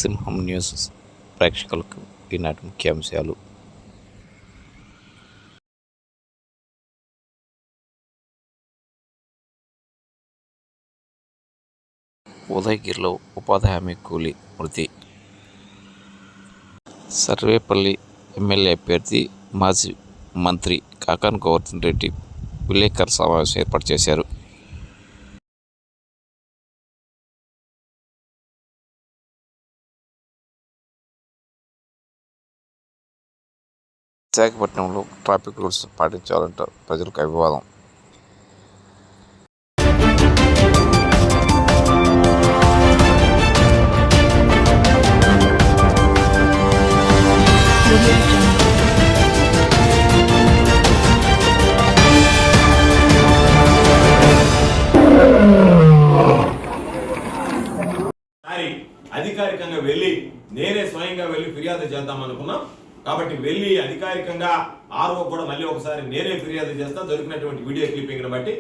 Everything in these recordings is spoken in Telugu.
సింహం న్యూస్ ప్రేక్షకులకు ఈనాటి ముఖ్యాంశాలు. ఉదయగిరిలో ఉపాధి హామీ కూలీ మృతి. సర్వేపల్లి ఎమ్మెల్యే అభ్యర్థి మాజీ మంత్రి కాకాని గోవర్ధన్ రెడ్డి విలేకరుల సమావేశం ఏర్పాటు చేశారు. విశాఖపట్నంలో ట్రాఫిక్ రూల్స్ పాటించాలంటే ప్రజలకు అభివాదం. అధికారికంగా వెళ్ళి నేనే స్వయంగా వెళ్ళి ఫిర్యాదు చేద్దాం అనుకున్నాం. కాబట్టి వెళ్ళి అధికారికంగా ఆర్ఓ కూడా మళ్ళీ ఒకసారి నేనే ఫిర్యాదు చేస్తా దొరికినటువంటి వీడియో క్లిప్పింగ్ని బట్టి.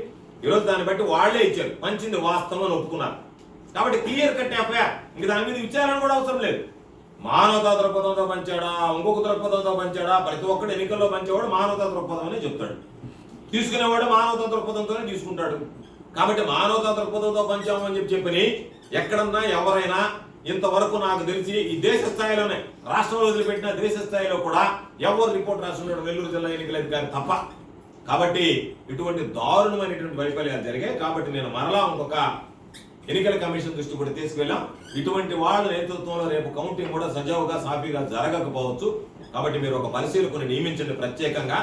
ఈరోజు దాన్ని బట్టి వాళ్లే ఇచ్చారు, పంచింది వాస్తవం అని ఒప్పుకున్నారు. కాబట్టి క్లియర్ కట్ ఎఫ్ఐఆర్, ఇంక దాని మీద విచారణ కూడా అవసరం లేదు. మానవతా దృక్పథంతో పంచాడా, ఇంకొక దృక్పథంతో పంచాడా, ప్రతి ఒక్కడు ఎన్నికల్లో పంచేవాడు మానవతా దృక్పథం అని చెప్తాడు, తీసుకునేవాడు మానవతా దృక్పథంతోనే తీసుకుంటాడు. కాబట్టి మానవతా దృక్పథంతో పంచామని చెప్పని ఎక్కడన్నా ఎవరైనా ఇంతవరకు నాకు తెలిసి ఈ దేశ స్థాయిలోనే, రాష్ట్రంలో వదిలిపెట్టిన దేశ స్థాయిలో కూడా ఎవరు రిపోర్ట్ రాస్తున్నాడు నెల్లూరు జిల్లా ఎన్నికల అధికారి తప్ప. కాబట్టి ఇటువంటి దారుణమైనటువంటి వైఫల్యాలు జరిగాయి. కాబట్టి నేను మరలా ఇంకొక ఎన్నికల కమిషన్ దృష్టి కూడా తీసుకువెళ్ళాం. ఇటువంటి వాళ్ళ నేతృత్వంలో రేపు కౌంటింగ్ కూడా సజావుగా సాఫీగా జరగకపోవచ్చు. కాబట్టి మీరు ఒక పరిశీలకుని నియమించండి, ప్రత్యేకంగా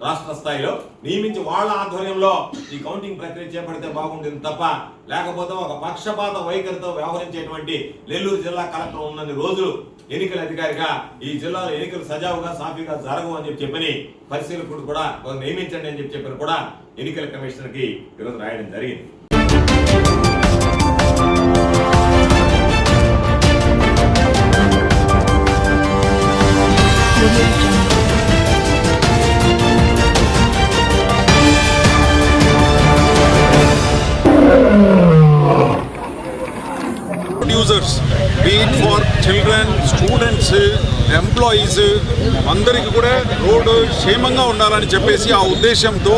రాష్ట్ర స్థాయిలో నియమించి వాళ్ళ ఆధ్వర్యంలో ఈ కౌంటింగ్ ప్రక్రియ చేపడితే బాగుంటుంది తప్ప, లేకపోతే ఒక పక్షపాత వైఖరితో వ్యవహరించేటువంటి నెల్లూరు జిల్లా కలెక్టర్ ఉన్నన్ని రోజులు ఎన్నికల అధికారిగా ఈ జిల్లాలో ఎన్నికలు సజావుగా సాఫీగా జరగవు అని చెప్పని పరిశీలకుడు కూడా నియమించండి అని చెప్పని కూడా ఎన్నికల కమిషనర్ కి ఈరోజు రాయడం జరిగింది. Users, be it for children, students, employees అందరికీ కూడా రోడ్డు క్షేమంగా ఉండాలని చెప్పేసి ఆ ఉద్దేశంతో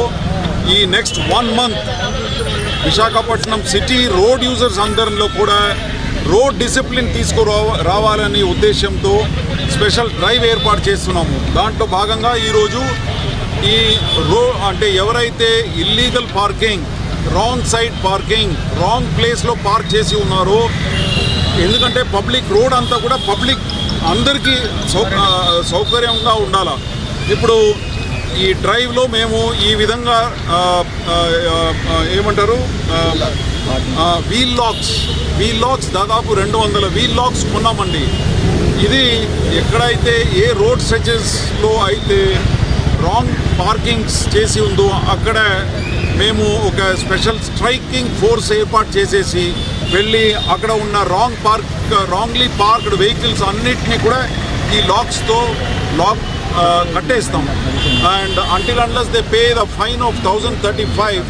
ఈ next 1 month Visakhapatnam city road users అందరిలో కూడా రోడ్ డిసిప్లిన్ రావాలని ఉద్దేశంతో స్పెషల్ డ్రైవ్ ఏర్పాటు చేస్తున్నాము. దాంట్లో భాగంగా ఈరోజు ఈ అంటే ఎవరైతే illegal parking, wrong side parking, wrong ప్లేస్లో పార్క్ చేసి ఉన్నారో, ఎందుకంటే పబ్లిక్ రోడ్ అంతా కూడా పబ్లిక్ అందరికీ సౌకర్యంగా ఉండాలి. ఇప్పుడు ఈ డ్రైవ్లో మేము ఈ విధంగా ఏమంటారు వీల్ లాక్స్ దాదాపు 200 వీల్ లాక్స్ కొన్నామండి. ఇది ఎక్కడైతే ఏ రోడ్ స్ట్రెచెస్లో అయితే రాంగ్ పార్కింగ్స్ చేసి ఉందో అక్కడ మేము ఒక స్పెషల్ స్ట్రైకింగ్ ఫోర్స్ ఏర్పాటు చేసేసి వెళ్ళి అక్కడ ఉన్న రాంగ్లీ పార్క్డ్ వెహికల్స్ అన్నిటినీ కూడా ఈ లాక్స్తో కట్టేస్తాం. And until unless they pay the fine of 1035,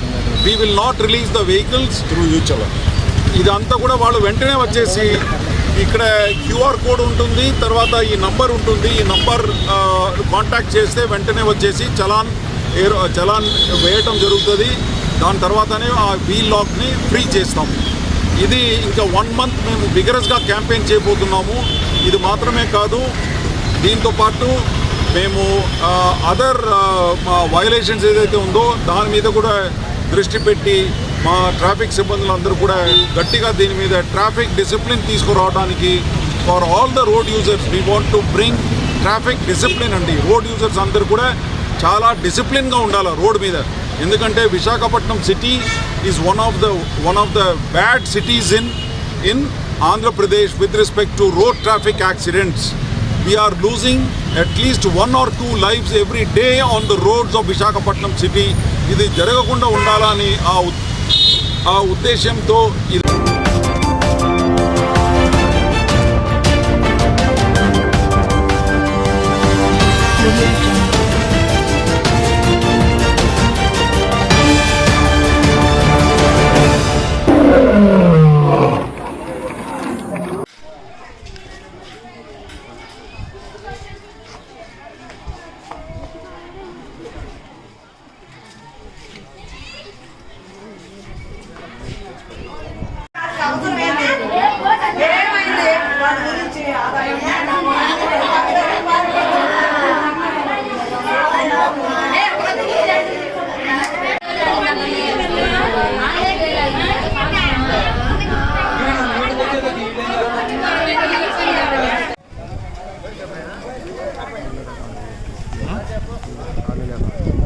we will not release the vehicles through each other. ఇదంతా కూడా వాళ్ళు వెంటనే వచ్చేసి ఇక్కడ క్యూఆర్ కోడ్ ఉంటుంది, తర్వాత ఈ నంబర్ ఉంటుంది, ఈ నంబర్ కాంటాక్ట్ చేస్తే వెంటనే వచ్చేసి చలాన్ వేయటం జరుగుతుంది. దాని తర్వాతనే ఆ వీల్ లాక్ని ఫ్రీ చేస్తాము. ఇది ఇంకా 1 month మేము విగరస్గా క్యాంపెయిన్ చేయబోతున్నాము. ఇది మాత్రమే కాదు, దీంతోపాటు మేము అదర్ వయలేషన్స్ ఏదైతే ఉందో దాని మీద కూడా దృష్టి పెట్టి మా ట్రాఫిక్ సిబ్బందులందరూ కూడా గట్టిగా దీని మీద ట్రాఫిక్ డిసిప్లిన్ తీసుకురావడానికి for all the road users we want to bring traffic discipline అండి. రోడ్ యూజర్స్ అందరూ కూడా చాలా డిసిప్లిన్గా ఉండాలి రోడ్ మీద. ఎందుకంటే Visakhapatnam city is one of the bad cities in Andhra Pradesh with respect to road traffic accidents. We are losing at least 1 or 2 lives every day on the roads of Visakhapatnam city. ఇది జరగకుండా ఉండాలని ఆ ఉద్దేశంతో ఆంజనేయ